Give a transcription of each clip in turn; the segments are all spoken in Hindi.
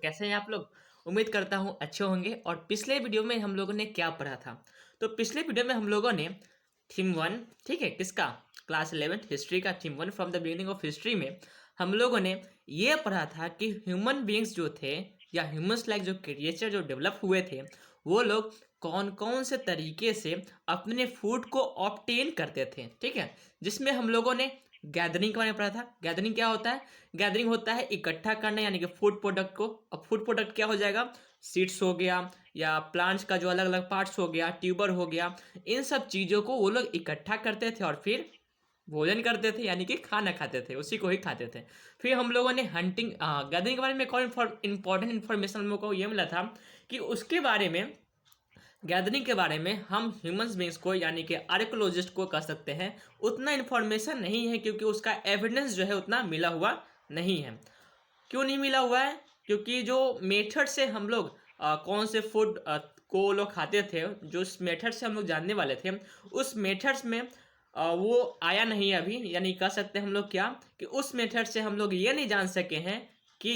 कैसे हैं आप लोग? उम्मीद करता हूँ अच्छे होंगे। और पिछले वीडियो में हम लोगों ने क्या पढ़ा था? तो पिछले वीडियो में हम लोगों ने थीम वन, ठीक है, किसका? क्लास 11th हिस्ट्री का theme one from the beginning of history में हम लोगों ने ये पढ़ा था कि ह्यूमन बीइंग्स जो थे या ह्यूमंस लाइक जो क्रिएचर जो डेवलप हुए थे, वो लोग कौन कौन से तरीके से अपने फूड को ऑब्टेन करते थे, ठीक है। जिसमें हम लोगों ने गैदरिंग के बारे में पढ़ा था। गैदरिंग क्या होता है? गैदरिंग होता है इकट्ठा करना, यानी कि फूड प्रोडक्ट को। अब फूड प्रोडक्ट क्या हो जाएगा? सीड्स हो गया या प्लांट्स का जो अलग अलग पार्ट्स हो गया, ट्यूबर हो गया, इन सब चीज़ों को वो लोग इकट्ठा करते थे और फिर भोजन करते थे, यानी कि खाना खाते थे, उसी को ही खाते थे। फिर हम लोगों ने हंटिंग गैदरिंग के बारे में एक और इंपॉर्टेंट इन्फॉर्मेशन हम लोग को ये मिला था कि उसके बारे में, गैदरिंग के बारे में हम ह्यूमंस बींग्स को यानी कि आर्कोलॉजिस्ट को कह सकते हैं उतना इन्फॉर्मेशन नहीं है, क्योंकि उसका एविडेंस जो है उतना मिला हुआ नहीं है। क्यों नहीं मिला हुआ है? क्योंकि जो मेथड से हम लोग कौन से फूड को लोग खाते थे, जो उस मेथड से हम लोग जानने वाले थे, उस मेथड्स में वो आया नहीं है अभी। यानी कह सकते हैं हम लोग क्या, कि उस मेथड से हम लोग ये नहीं जान सके हैं कि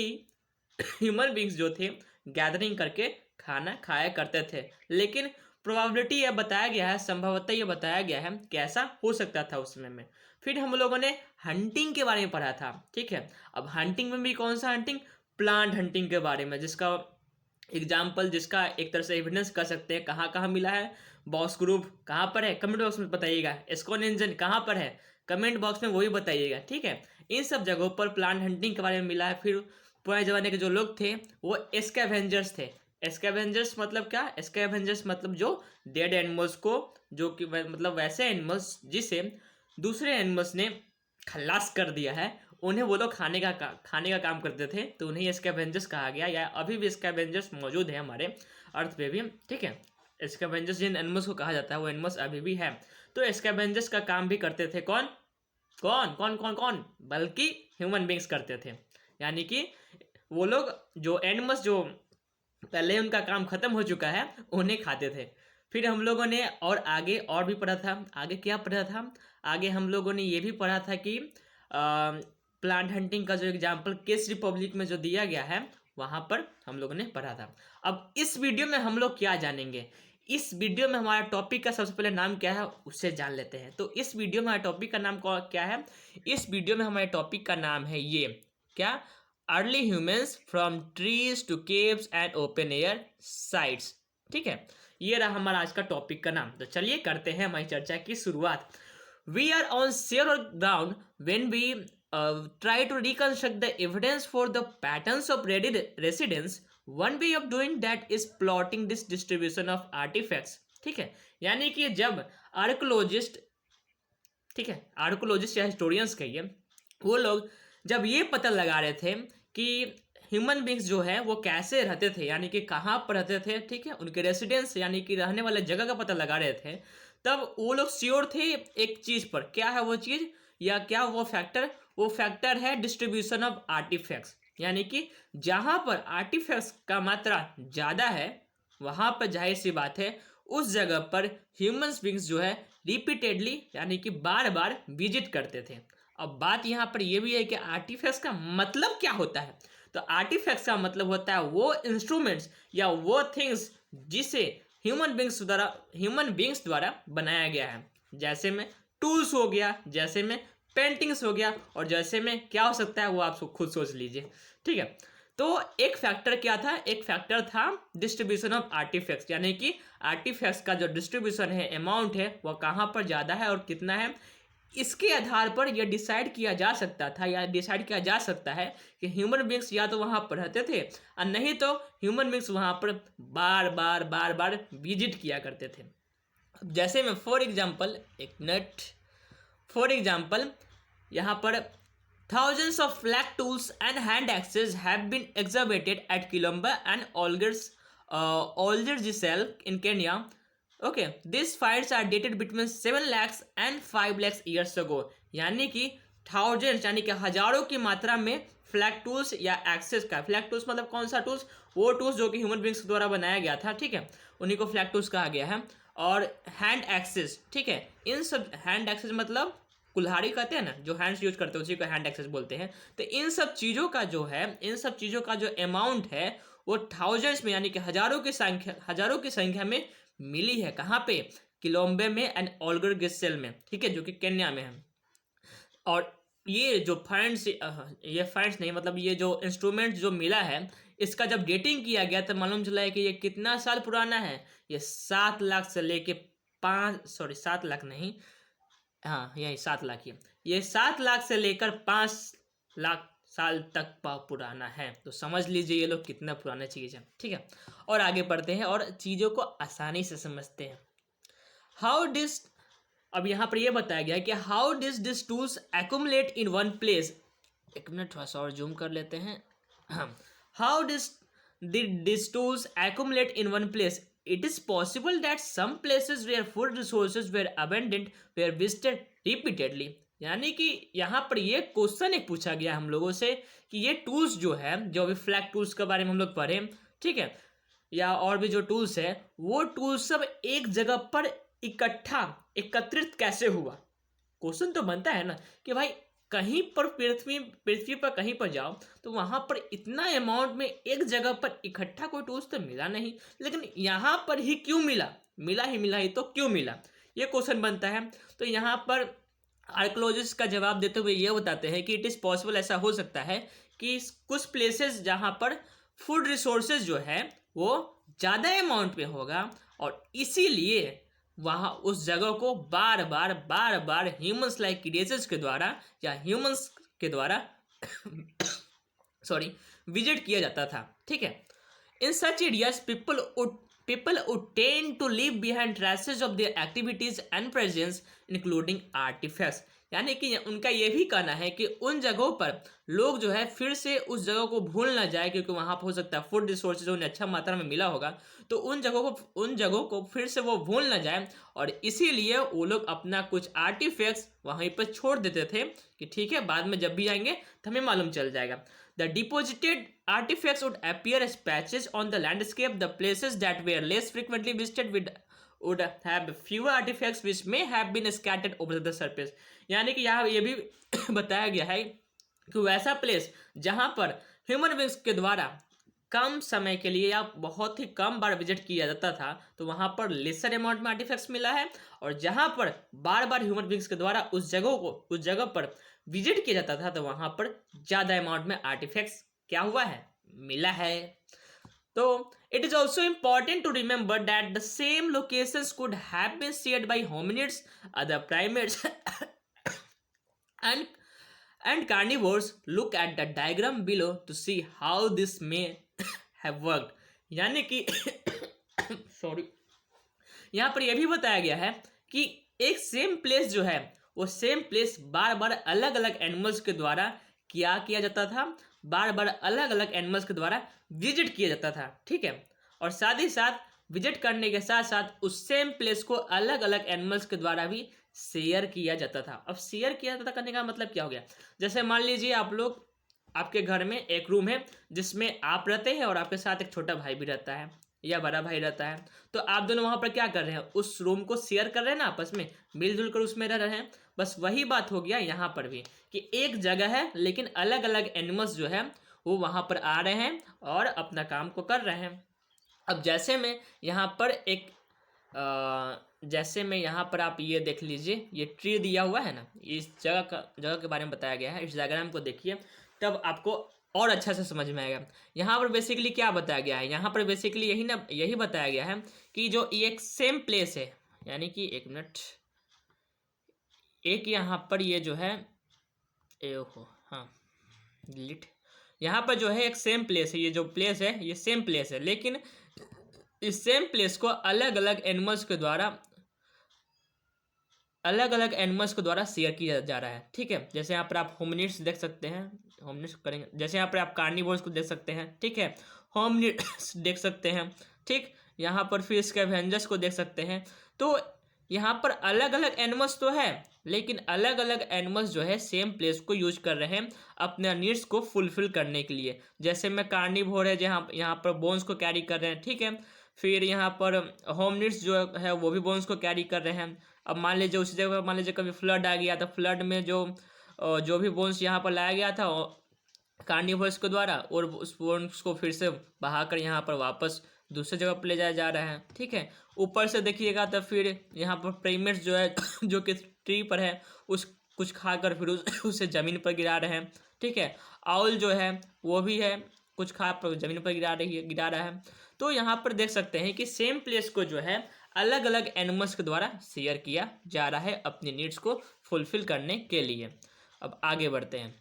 ह्यूमन बींग्स जो थे गैदरिंग करके खाना खाया करते थे। लेकिन प्रोबेबिलिटी यह बताया गया है, संभवतः यह बताया गया है कि ऐसा हो सकता था उस समय में। फिर हम लोगों ने हंटिंग के बारे में पढ़ा था, ठीक है। अब हंटिंग में भी कौन सा हंटिंग? प्लांट हंटिंग के बारे में, जिसका एग्जाम्पल, जिसका एक तरह से एविडेंस कर सकते हैं कहाँ कहाँ मिला है। बॉस ग्रुप कहाँ पर है? कमेंट बॉक्स में बताइएगा। एस्कॉन इंजन कहाँ पर है? कमेंट बॉक्स में वही बताइएगा, ठीक है। इन सब जगहों पर प्लांट हंटिंग के बारे में मिला है। फिर पुराने जमाने के जो लोग थे वो एस्कैवेंजर्स थे। एस्कैवेंजर्स मतलब क्या? एस्कैवेंजर्स मतलब जो डेड एनिमल्स को, जो कि मतलब वैसे एनिमल्स जिसे दूसरे एनिमल्स ने खल्लास कर दिया है, उन्हें वो लोग खाने का काम करते थे, तो उन्हें स्कैवेंजर्स कहा गया। या अभी भी स्कैवेंजर्स मौजूद है हमारे अर्थ पे भी, ठीक है। स्कैवेंजर्स जिन एनिमल्स को कहा जाता है वो एनिमल्स अभी भी है। तो स्कैवेंजर्स का काम भी करते थे कौन कौन कौन कौन कौन? बल्कि ह्यूमन बींग्स करते थे। यानी कि वो लोग, जो एनिमल्स जो पहले उनका काम खत्म हो चुका है, उन्हें खाते थे। फिर हम लोगों ने और आगे और भी पढ़ा था। आगे क्या पढ़ा था? आगे हम लोगों ने ये भी पढ़ा था कि प्लांट हंटिंग का जो एग्जाम्पल केस रिपब्लिक में जो दिया गया है, वहाँ पर हम लोगों ने पढ़ा था। अब इस वीडियो में हम लोग क्या जानेंगे? इस वीडियो में हमारा टॉपिक का सबसे पहले नाम क्या है उससे जान लेते हैं। तो इस वीडियो में हमारे टॉपिक का नाम क्या है? इस वीडियो में हमारे टॉपिक का नाम है ये, क्या? Early humans from trees to caves and open air sites, ठीक है। ये रहा हमारा आज का टॉपिक का नाम। तो चलिए करते हैं हमारी चर्चा की शुरुआत। We are on surer ground when we try to reconstruct the evidence for the patterns of residence. One way of doing that is plotting this distribution of artifacts, ठीक है। यानी कि जब आर्कोलॉजिस्ट, ठीक है, आर्कोलॉजिस्ट या हिस्टोरियंस कहिए, वो लोग जब ये पता लगा रहे थे कि ह्यूमन बींग्स जो है वो कैसे रहते थे, यानी कि कहाँ पर रहते थे, ठीक है, उनके रेसिडेंस यानी कि रहने वाले जगह का पता लगा रहे थे, तब वो लोग श्योर थे एक चीज़ पर। क्या है वो चीज़ या क्या वो फैक्टर? वो फैक्टर है डिस्ट्रीब्यूशन ऑफ आर्टिफैक्ट्स। यानी कि जहाँ पर आर्टिफैक्ट्स का मात्रा ज़्यादा है, वहाँ पर जाहिर सी बात है उस जगह पर ह्यूमंस बींग्स जो है रिपीटेडली यानी कि बार बार विजिट करते थे। अब बात यहाँ पर यह भी है कि आर्टिफैक्ट्स का मतलब क्या होता है? तो आर्टिफैक्ट्स का मतलब होता है वो इंस्ट्रूमेंट्स या वो थिंग्स जिसे ह्यूमन बींग्स द्वारा बनाया गया है। जैसे में टूल्स हो गया, जैसे में पेंटिंग्स हो गया, और जैसे में क्या हो सकता है वो आप खुद सोच लीजिए, ठीक है। तो एक फैक्टर क्या था? एक फैक्टर था डिस्ट्रीब्यूशन ऑफ आर्टिफैक्ट्स, यानी कि आर्टिफैक्ट्स का जो डिस्ट्रीब्यूशन है, अमाउंट है, वो कहाँ पर ज़्यादा है और कितना है। इसके आधार पर यह डिसाइड किया जा सकता था या डिसाइड किया जा सकता है कि ह्यूमन बींग्स या तो वहाँ पर रहते थे और नहीं तो ह्यूमन बींग्स वहाँ पर बार बार बार बार विजिट किया करते थे। जैसे में फॉर एग्जांपल, एक मिनट, फॉर एग्जांपल यहाँ पर thousands of flag tools and hand axes have been excavated at Kilomba and Olgergisel in Kenya. Okay, these finds are dated between 7 lakhs and 5 lakhs years ago. यानी कि थाउजेंड्स यानी कि हजारों की मात्रा में फ्लैग टूल्स या एक्सेस का, फ्लैग टूल्स मतलब कौन सा टूल्स? वो टूल्स जो कि ह्यूमन बींग्स द्वारा बनाया गया था, ठीक है, उन्हीं को फ्लैग टूल्स कहा गया है। और हैंड एक्सेस, ठीक है, इन सब हैंड एक्सेस मतलब कुल्हाड़ी कहते हैं ना, जो हैंड्स यूज करते हैं उसी को हैंड एक्सेस बोलते हैं। तो इन सब चीज़ों का जो है, इन सब चीज़ों का जो अमाउंट है वो थाउजेंड्स में यानी कि हजारों की संख्या में मिली है। कहाँ पे? कोलंबिया में एंड ओल्गर गिस्सेल में, ठीक है, जो कि केन्या में है। और ये जो फंड्स, ये फंड्स नहीं मतलब ये जो इंस्ट्रूमेंट जो मिला है, इसका जब डेटिंग किया गया तो मालूम चला है कि ये कितना साल पुराना है। ये 7 लाख से लेके 7 लाख नहीं, हाँ यही 7 लाख ही है। ये 7 लाख से लेकर 5 लाख साल तक पुराना है। तो समझ लीजिए ये लोग कितना पुराना चीज़ है, ठीक है। और आगे बढ़ते हैं और चीज़ों को आसानी से समझते हैं। हाउ डिस अब यहाँ पर ये बताया गया है कि how did this tools accumulate in one place. एक मिनट थोड़ा सा और जूम कर लेते हैं। How did this tools accumulate in one place. It is possible that some places where food resources were abundant were visited repeatedly. यानी कि यहाँ पर ये क्वेश्चन एक पूछा गया हम लोगों से कि ये टूल्स जो है, जो अभी फ्लैग टूल्स के बारे में हम लोग पढ़े, ठीक है, या और भी जो टूल्स है, वो टूल्स सब एक जगह पर एकत्रित कैसे हुआ। क्वेश्चन तो बनता है ना कि भाई कहीं पर पृथ्वी पर कहीं पर जाओ तो वहां पर इतना अमाउंट में एक जगह पर इकट्ठा कोई टूल्स तो मिला नहीं, लेकिन यहाँ पर ही क्यों मिला ही तो क्यों मिला, ये क्वेश्चन बनता है। तो यहाँ पर आर्कोलॉजिस्ट का जवाब देते हुए ये बताते हैं कि इट इज़ पॉसिबल, ऐसा हो सकता है कि कुछ प्लेसेस जहाँ पर फूड रिसोर्सेज जो है वो ज़्यादा अमाउंट में होगा और इसीलिए वहाँ उस जगह को बार बार ह्यूमंस लाइक क्रिएचर्स के द्वारा या ह्यूमंस के द्वारा सॉरी विजिट किया जाता था, ठीक है। In such areas people would tend to leave behind traces of their activities and presence including artifacts। यानी कि उनका ये भी कहना है कि उन जगहों पर लोग जो है फिर से उस जगह को भूल ना जाए, क्योंकि वहाँ पर हो सकता है फूड रिसोर्सेज उन्हें अच्छा मात्रा में मिला होगा, तो उन जगहों को फिर से वो भूल ना जाए, और इसीलिए वो लोग अपना कुछ आर्टिफैक्ट्स वहीं पर छोड़ देते थे कि ठीक है बाद में जब भी आएंगे तो हमें मालूम चल जाएगा। The deposited artifacts would appear as patches on the landscape. The places that were less frequently visited would have fewer artifacts which may have been scattered over the surface। यानी कि यहाँ ये भी बताया गया है कि वैसा प्लेस जहाँ पर ह्यूमन बींग्स के द्वारा कम समय के लिए या बहुत ही कम बार विजिट किया जाता था तो वहाँ पर लेसर अमाउंट में आर्टिफैक्ट्स मिला है, और जहाँ पर बार बार ह्यूमन बींग्स के द्वारा उस जगह पर विजिट किया जाता था तो वहाँ पर ज़्यादा अमाउंट में आर्टिफैक्ट्स क्या हुआ है, मिला है। तो it is also important to remember that the same locations could have been shared by hominids, other primates and carnivores। Look at the diagram below to see how this may have worked। यानी कि सॉरी यहाँ पर यह भी बताया गया है कि एक सेम प्लेस जो है वो सेम प्लेस बार बार अलग अलग एनिमल्स के द्वारा क्या किया जाता था, बार बार अलग अलग एनिमल्स के द्वारा विजिट किया जाता था, ठीक है। और साथ ही साथ विजिट करने के साथ साथ उस सेम प्लेस को अलग अलग एनिमल्स के द्वारा भी शेयर किया जाता था। अब शेयर किया जाता करने का मतलब क्या हो गया, जैसे मान लीजिए आप लोग, आपके घर में एक रूम है जिसमें आप रहते हैं और आपके साथ एक छोटा भाई भी रहता है या बड़ा भाई रहता है, तो आप दोनों वहाँ पर क्या कर रहे हैं, उस रूम को शेयर कर रहे हैं ना, आपस में मिलजुल कर उसमें रह रहे हैं। बस वही बात हो गया यहाँ पर भी कि एक जगह है लेकिन अलग अलग एनिमल्स जो है वो वहाँ पर आ रहे हैं और अपना काम को कर रहे हैं। अब जैसे में यहाँ पर आप ये देख लीजिए, ये ट्री दिया हुआ है ना, इस जगह के बारे में बताया गया है, इस डायग्राम को देखिए तब आपको और अच्छा से समझ में आएगा। यहाँ पर बेसिकली क्या बताया गया है, यहाँ पर बेसिकली यही बताया गया है कि जो एक सेम प्लेस है, यानी कि एक मिनट, एक यहाँ पर ये जो है हाँ डिलीट, यहाँ पर जो है एक सेम प्लेस है, ये जो प्लेस है ये सेम प्लेस है, लेकिन इस सेम प्लेस को अलग अलग एनिमल्स के द्वारा शेयर किया जा रहा है, ठीक है। जैसे यहाँ पर आप होमिनिड्स देख सकते हैं, होमिनिड्स करेंगे, जैसे यहाँ पर आप कार्निवोर्स को देख सकते हैं, ठीक है, होमिनिड्स देख सकते हैं, ठीक, यहाँ पर फिर स्कैवेंजर्स को देख सकते हैं। तो यहाँ पर अलग अलग एनिमल्स तो है, लेकिन अलग अलग एनिमल्स जो है सेम प्लेस को यूज कर रहे हैं अपने नीड्स को फुलफिल करने के लिए। जैसे में कार्निवोर है जहाँ यहाँ पर बोन्स को कैरी कर रहे हैं, ठीक है, फिर यहाँ पर होमिनिड्स जो है वो भी बोन्स को कैरी कर रहे हैं, अब मान लीजिए उसी जगह पर मान लीजिए कभी फ्लड आ गया, तो फ्लड में जो भी बोन्स यहाँ पर लाया गया था कार्निवोरस के द्वारा, और उस बोन्स को फिर से बहाकर यहाँ पर वापस दूसरी जगह पर ले जाया जा रहा है। ठीक है, ऊपर से देखिएगा तो फिर यहाँ पर प्राइमेट्स जो है जो कि ट्री पर है उस कुछ खाकर फिर उसे ज़मीन पर गिरा रहे हैं। ठीक है, आउल जो है वो भी है, कुछ खा पर ज़मीन पर गिरा रहा है। तो यहाँ पर देख सकते हैं कि सेम प्लेस को जो है अलग अलग एनिमल्स के द्वारा शेयर किया जा रहा है अपनी नीड्स को फुलफिल करने के लिए। अब आगे बढ़ते हैं,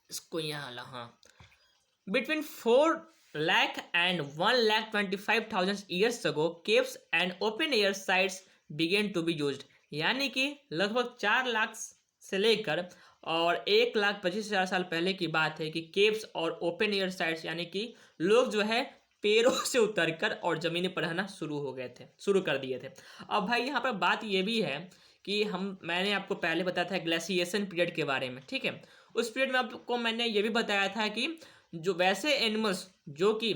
इसको यहाँ हाँ, between 4 lakh and 1,25,000 years ago caves and open air sites began to be used। यानी कि लगभग 4 लाख से लेकर और 1,25,000 साल पहले की बात है कि केव्स और ओपन एयर साइट्स यानी कि लोग जो है पेड़ों से उतरकर और जमीन पर रहना शुरू कर दिए थे। अब भाई यहाँ पर बात ये भी है कि मैंने आपको पहले बताया था ग्लेशिएशन पीरियड के बारे में। ठीक है, उस पीरियड में आपको मैंने ये भी बताया था कि जो वैसे एनिमल्स जो कि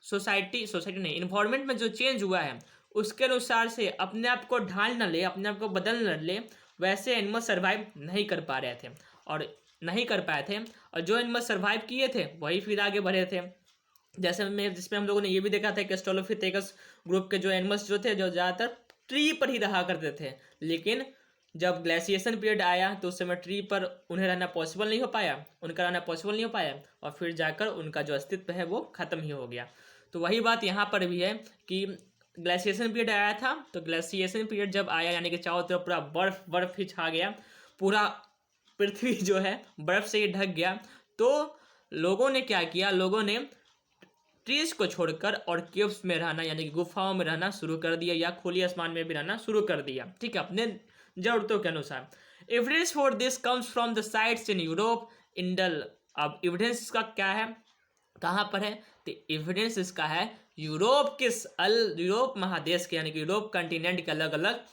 सोसाइटी नहीं इन्वायरमेंट में जो चेंज हुआ है उसके अनुसार से अपने आप को ढाल न ले, अपने आप को बदल न ले, वैसे एनिमल सर्वाइव नहीं कर पा रहे थे और नहीं कर पाए थे, और जो एनिमल सर्वाइव किए थे वही फिर आगे बढ़े थे। जिसमें हम लोगों ने ये भी देखा था कि ऑस्ट्रेलोपिथेकस ग्रुप के जो एनिमल्स जो थे जो ज़्यादातर ट्री पर ही रहा करते थे, लेकिन जब ग्लेशिएशन पीरियड आया तो उस समय ट्री पर उन्हें रहना पॉसिबल नहीं हो पाया, उनका रहना पॉसिबल नहीं हो पाया, और फिर जाकर उनका जो अस्तित्व है वो ख़त्म ही हो गया। तो वही बात यहाँ पर भी है कि ग्लेशिएशन पीरियड आया था, तो ग्लेशिएशन पीरियड जब आया यानी कि चारों तरफ पूरा बर्फ ही छा गया, पूरा पृथ्वी जो है बर्फ से ही ढक गया। तो लोगों ने क्या किया, लोगों ने ट्रीज को छोड़कर और केव्स में रहना यानी कि गुफाओं में रहना शुरू कर दिया, या खुली आसमान में भी रहना शुरू कर दिया। ठीक है, अपने जरूरतों के अनुसार। Evidence for this comes from the sites in Europe, इंडल। अब एविडेंस इसका क्या है, कहाँ पर है, तो एविडेंस इसका है यूरोप महादेश के यानी कि यूरोप कंटिनेंट के अलग अलग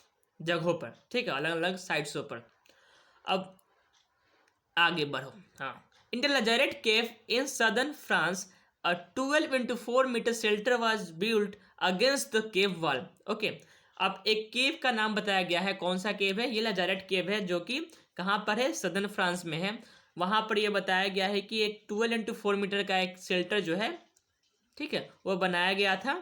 जगहों पर। ठीक है, अलग अलग साइट्सों पर। अब आगे बढ़ो। हाँ, in the Lazaret cave in southern France a 12 into 4 meter shelter was built against the cave wall। Okay, अब एक केव का नाम बताया गया है, कौन सा केव है, ये लजारेट केव है जो कि कहाँ पर है, सदर्न फ्रांस में है। वहाँ पर ये बताया गया है कि एक 12 into 4 मीटर का एक शेल्टर जो है, ठीक है, वो बनाया गया था।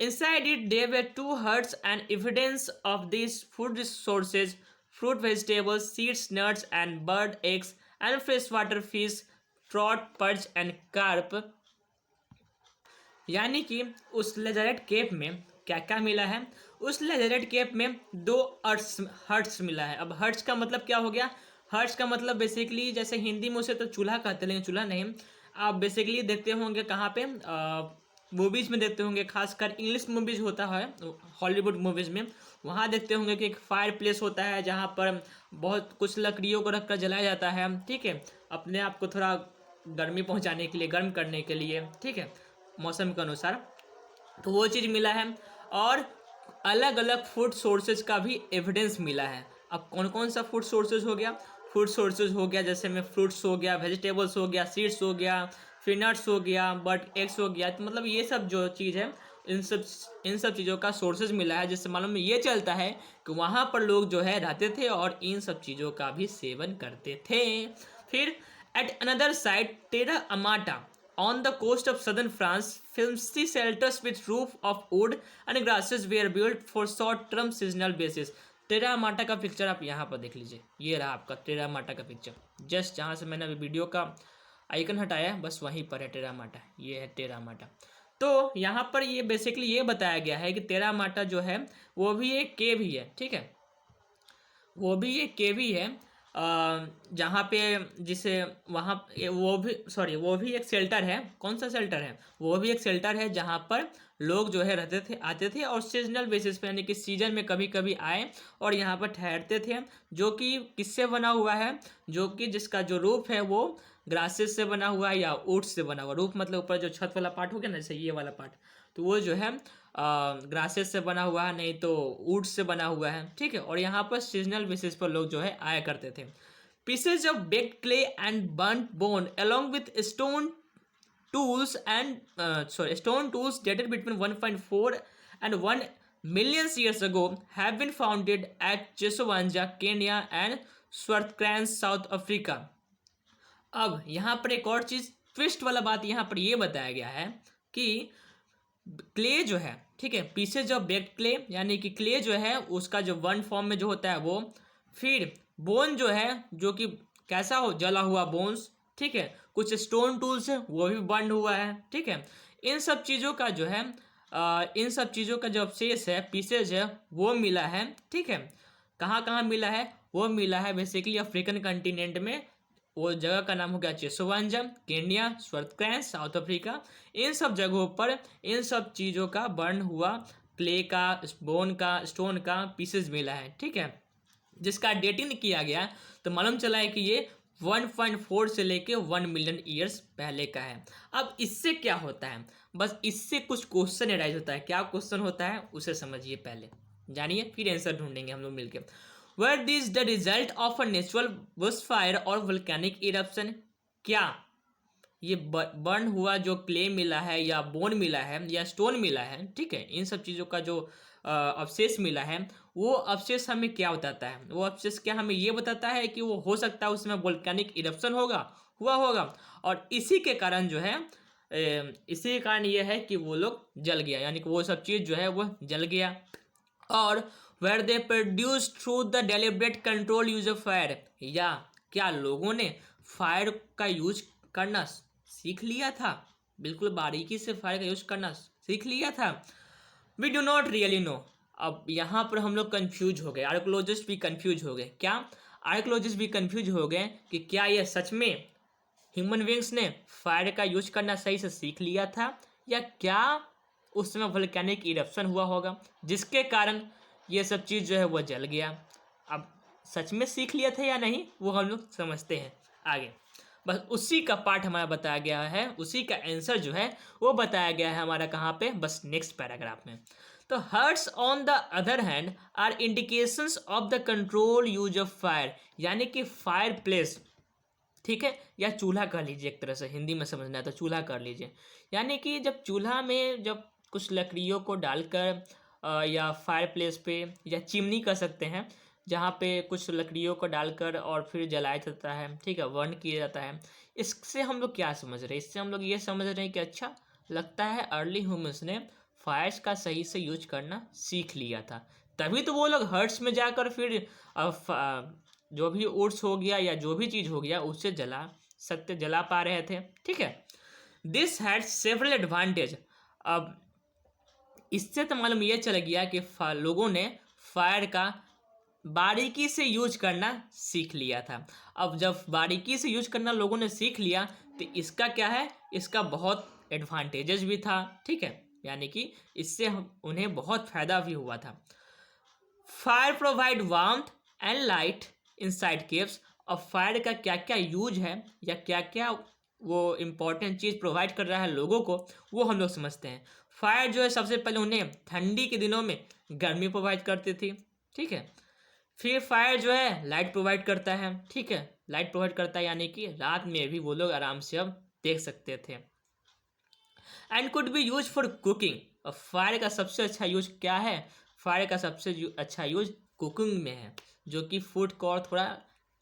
Inside it there were 2 huts and evidence of these food sources, fruit, vegetables, seeds, nuts and bird eggs and freshwater fish, trout, perch and carp. यानी कि उस लेजरेट केव में क्या क्या मिला है, उस लेजरेट केव में 2 हर्ट्स मिला है। अब हर्ट्स का मतलब क्या हो गया, हर्ट्स का मतलब बेसिकली जैसे हिंदी में उसे तो चूल्हा कहते हैं, लेकिन चूल्हा नहीं, आप बेसिकली देखते होंगे कहाँ पे, मूवीज़ में देखते होंगे, खासकर इंग्लिश मूवीज़ होता है, हॉलीवुड मूवीज़ में, वहाँ देखते होंगे कि एक फायर प्लेस होता है जहाँ पर बहुत कुछ लकड़ियों को रखकर जलाया जाता है। ठीक है, अपने आप को थोड़ा गर्मी पहुंचाने के लिए, गर्म करने के लिए। ठीक है, मौसम के अनुसार, तो वो चीज़ मिला है। और अलग अलग फूड सोर्सेज का भी एविडेंस मिला है। अब कौन कौन सा फूड सोर्सेज हो गया, फूड सोर्सेज हो गया जैसे में फ्रूट्स हो गया, वेजिटेबल्स हो गया, सीड्स हो गया, फिर नट्स हो गया, बट एग्स हो गया। तो मतलब ये सब जो चीज़ है, इन सब चीज़ों का सोर्सेज मिला है, जिससे मालूम ये चलता है कि वहाँ पर लोग जो है रहते थे और इन सब चीज़ों का भी सेवन करते थे। फिर at another site, Terra Amata on the coast of southern France, filmy shelters with roof of wood and grasses were built for short-term seasonal basis। टेरा अमाटा का पिक्चर आप यहाँ पर देख लीजिए, ये रहा आपका टेरा अमाटा का पिक्चर, जस्ट जहाँ से मैंने अभी वीडियो का आइकन हटाया बस वहीं पर है टेरा अमाटा, ये है टेरा अमाटा। तो यहाँ पर ये बेसिकली ये बताया गया है कि टेरा अमाटा जो है वो भी एक केव ही है। ठीक है, वो भी एक केव ही है, जहाँ पे जिसे वहाँ वो भी एक शेल्टर है। कौन सा शेल्टर है, वो भी एक शेल्टर है जहाँ पर लोग जो है रहते थे, आते थे और सीजनल बेसिस पे यानी कि सीजन में कभी कभी आए और यहाँ पर ठहरते थे, जो कि किससे बना हुआ है, जो कि जिसका जो रूफ है वो ग्रासेस से बना हुआ है या वुड्स से बना हुआ। रूफ मतलब ऊपर जो छत वाला पार्ट हो गया ना, जैसे ये वाला पार्ट, तो वो जो है ग्रासेस से बना हुआ है, नहीं तो वुड्स से बना हुआ है। ठीक है, और यहाँ पर सीजनल बेसिस पर लोग जो है आया करते थे। Pieces of baked clay and burnt bone along with stone tools dated between 1.4 and 1 millions years ago have been founded at Chesowanja, Kenya and Swartkrans, South Africa. अब यहाँ पर एक और चीज ट्विस्ट वाला बात यहाँ पर ये बताया गया है कि क्ले जो है, ठीक है, पीसेज ऑफ बेक्ड क्ले, यानी कि क्ले जो है उसका जो वन फॉर्म में जो होता है वो, फिर बोन जो है जो कि कैसा हो, जला हुआ बोन्स, ठीक है, कुछ स्टोन टूल्स है वो भी बर्न हुआ है, ठीक है, इन सब चीज़ों का जो है इन सब चीज़ों का जो अवशेष है, पीसेज है, वो मिला है, ठीक है। कहाँ कहाँ मिला है, वो मिला है बेसिकली अफ्रीकन कंटिनेंट में। वो जगह का नाम हो गया चेसोवांजम, केन्या, स्वर्तक्रैंस, साउथ अफ्रीका। इन सब जगहों पर इन सब चीज़ों का बर्न हुआ क्ले का, बोन का, स्टोन का पीसेज मिला है, ठीक है, जिसका डेटिंग किया गया तो मालूम चला है कि ये 1.4 से लेके 1 मिलियन ईयर्स पहले का है। अब इससे क्या होता है, बस इससे कुछ क्वेश्चन एराइज होता है। क्या क्वेश्चन होता है उसे समझिए, पहले जानिए, फिर आंसर ढूंढेंगे हम लोग मिलकर। Were these the result of a natural bushfire और volcanic eruption? क्या ये बर्न हुआ जो क्ले मिला है या बोन मिला है या स्टोन मिला है, ठीक है, इन सब चीज़ों का जो अवशेष मिला है, वो अवशेष हमें क्या बताता है, वो अवशेष क्या हमें ये बताता है कि वो हो सकता है उसमें वोल्केनिक इरप्शन हुआ होगा, और इसी के कारण जो है इसी के कारण ये है कि वो लोग जल गया, यानी कि वो सब चीज़ जो है वो जल गया। और were they produced through the deliberate control use of fire, या क्या लोगों ने फायर का यूज करना सीख लिया था, बिल्कुल बारीकी से फायर का यूज करना सीख लिया था। We do not really know. अब यहाँ पर हम लोग कंफ्यूज हो गए, आर्कोलॉजिस्ट भी कंफ्यूज हो गए। क्या आर्कोलॉजिस्ट भी कंफ्यूज हो गए कि क्या यह सच में ह्यूमन बींग्स ने फायर का यूज करना सही से सीख लिया था, या क्या उस समय वोल्केनिक इरप्शन हुआ होगा जिसके कारण ये सब चीज़ जो है वो जल गया। अब सच में सीख लिया था या नहीं वो हम लोग समझते हैं आगे। बस उसी का पार्ट हमारा बताया गया है, उसी का आंसर जो है वो बताया गया है हमारा कहाँ पे, बस नेक्स्ट पैराग्राफ में। तो hearths on the other hand are indications of the control use of fire, यानी कि फायर प्लेस, ठीक है, या चूल्हा कर लीजिए, एक तरह से हिंदी में समझना है तो चूल्हा कर लीजिए। यानी कि जब चूल्हा में जब कुछ लकड़ियों को डालकर या फायर प्लेस पे या चिमनी कर सकते हैं, जहाँ पे कुछ लकड़ियों को डालकर और फिर जलाया जाता है, ठीक है, बर्न किया जाता है। इससे हम लोग क्या समझ रहे हैं, इससे हम लोग ये समझ रहे हैं कि अच्छा लगता है अर्ली ह्यूमंस ने फायर्स का सही से यूज करना सीख लिया था, तभी तो वो लोग हर्ट्स में जाकर फिर जो भी उर्स हो गया या जो भी चीज़ हो गया उससे जला पा रहे थे, ठीक है। This had several advantage. अब इससे तो मालूम यह चल गया कि लोगों ने फायर का बारीकी से यूज करना सीख लिया था। अब जब बारीकी से यूज करना लोगों ने सीख लिया तो इसका क्या है, इसका बहुत एडवांटेजेस भी था, ठीक है, यानी कि इससे उन्हें बहुत फायदा भी हुआ था। Fire provide warmth and light inside caves. अब फायर का क्या क्या यूज है या क्या क्या वो इम्पोर्टेंट चीज़ प्रोवाइड कर रहा है लोगों को, वो हम लोग समझते हैं। फायर जो है सबसे पहले उन्हें ठंडी के दिनों में गर्मी प्रोवाइड करती थी, ठीक है। फिर फायर जो है लाइट प्रोवाइड करता है, ठीक है, लाइट प्रोवाइड करता है यानी कि रात में भी वो लोग आराम से अब देख सकते थे। And could be use for cooking. और फायर का सबसे अच्छा यूज क्या है, फायर का सबसे अच्छा यूज कुकिंग में है, जो कि फूड को और थोड़ा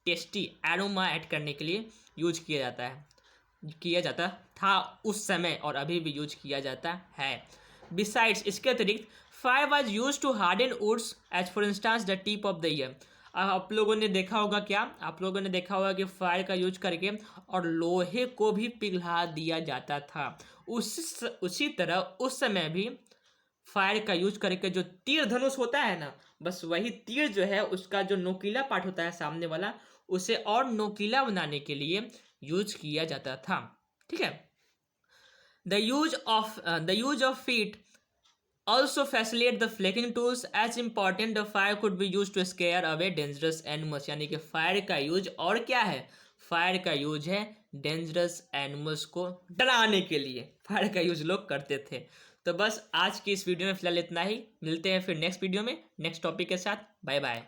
टेस्टी एरोमा ऐड करने के लिए यूज किया जाता था उस समय, और अभी भी यूज किया जाता है। बिसाइड्स, इसके अतिरिक्त fire was used to harden woods as for instance the tip of the ear. आप लोगों ने देखा होगा, क्या आप लोगों ने देखा होगा कि फायर का यूज करके और लोहे को भी पिघला दिया जाता था। उसी तरह उस समय भी फायर का यूज करके जो तीर धनुष होता है ना, बस वही तीर जो है उसका जो नोकीला पार्ट होता है सामने वाला, उसे और नोकीला बनाने के लिए यूज किया जाता था, ठीक है। The use of feet also facilitate the flaking tools as important the fire could be used to scare away dangerous animals। यानी कि फायर का यूज और क्या है, फायर का यूज है डेंजरस एनिमल्स को डराने के लिए फायर का यूज लोग करते थे। तो बस आज की इस वीडियो में फिलहाल इतना ही, मिलते हैं फिर नेक्स्ट वीडियो में नेक्स्ट टॉपिक के साथ। Bye bye.